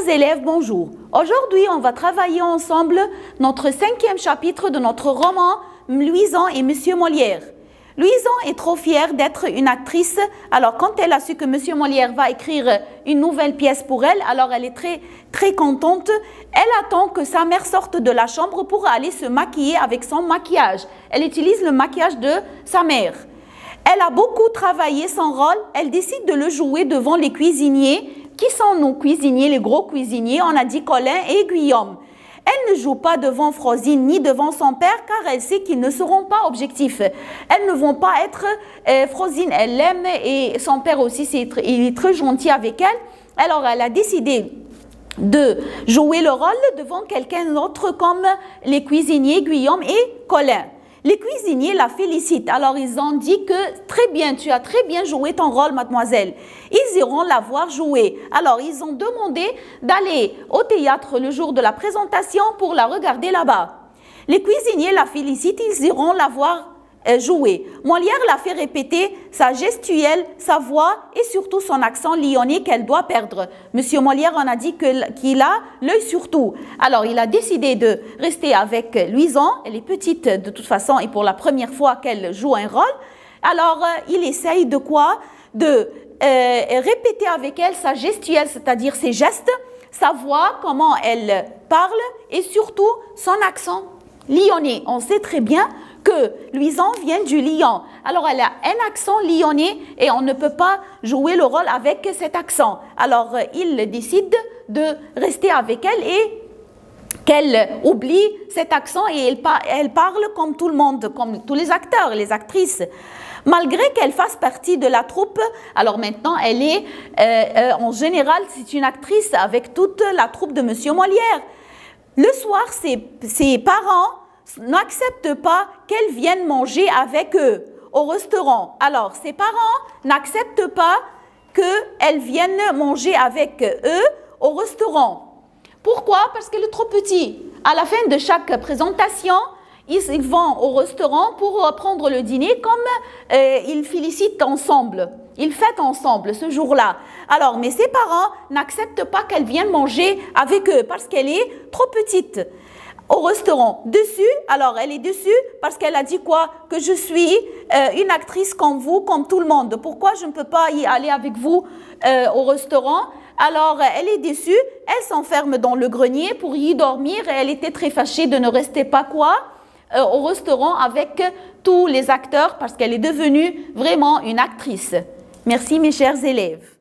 élèves, bonjour. Aujourd'hui, on va travailler ensemble notre 5e chapitre de notre roman Louison et Monsieur Molière. Louison est trop fière d'être une actrice. Alors, quand elle a su que Monsieur Molière va écrire une nouvelle pièce pour elle, alors elle est très contente. Elle attend que sa mère sorte de la chambre pour aller se maquiller avec son maquillage. Elle utilise le maquillage de sa mère. Elle a beaucoup travaillé son rôle. Elle décide de le jouer devant les cuisiniers. Qui sont nos cuisiniers, les gros cuisiniers? On a dit Colin et Guillaume. Elle ne joue pas devant Frosine ni devant son père car elle sait qu'ils ne seront pas objectifs. Elles ne vont pas être... Frosine, elle l'aime et son père aussi, il est très gentil avec elle. Alors, elle a décidé de jouer le rôle devant quelqu'un d'autre comme les cuisiniers Guillaume et Colin. Les cuisiniers la félicitent. Alors, ils ont dit que très bien, tu as très bien joué ton rôle, mademoiselle. Ils iront la voir jouer. Alors, ils ont demandé d'aller au théâtre le jour de la présentation pour la regarder là-bas. Les cuisiniers la félicitent, ils iront la voir jouer. Molière l'a fait répéter sa gestuelle, sa voix et surtout son accent lyonnais qu'elle doit perdre. Monsieur Molière en a dit qu'il a l'œil sur tout. Alors, il a décidé de rester avec Louison. Elle est petite de toute façon et pour la première fois qu'elle joue un rôle. Alors, il essaye de quoi? De répéter avec elle sa gestuelle, c'est-à-dire ses gestes, sa voix, comment elle parle et surtout son accent lyonnais. On sait très bien que Louison vient du Lyon. Alors, elle a un accent lyonnais et on ne peut pas jouer le rôle avec cet accent. Alors, il décide de rester avec elle et qu'elle oublie cet accent et elle parle comme tout le monde, comme tous les acteurs et les actrices. Malgré qu'elle fasse partie de la troupe, alors maintenant, elle est, en général, c'est une actrice avec toute la troupe de Monsieur Molière. Le soir, ses parents n'acceptent pas qu'elle vienne manger avec eux au restaurant. Alors, ses parents n'acceptent pas qu'elle vienne manger avec eux au restaurant. Pourquoi? Parce qu'elle est trop petite. À la fin de chaque présentation, ils vont au restaurant pour prendre le dîner comme ils félicitent ensemble. Ils fêtent ensemble ce jour-là. Alors, mais ses parents n'acceptent pas qu'elle vienne manger avec eux parce qu'elle est trop petite. Au restaurant, dessus, alors elle est dessus parce qu'elle a dit quoi? Que je suis une actrice comme vous, comme tout le monde. Pourquoi je ne peux pas y aller avec vous au restaurant? Alors elle est déçue, elle s'enferme dans le grenier pour y dormir et elle était très fâchée de ne rester pas quoi? Au restaurant avec tous les acteurs parce qu'elle est devenue vraiment une actrice. Merci mes chers élèves.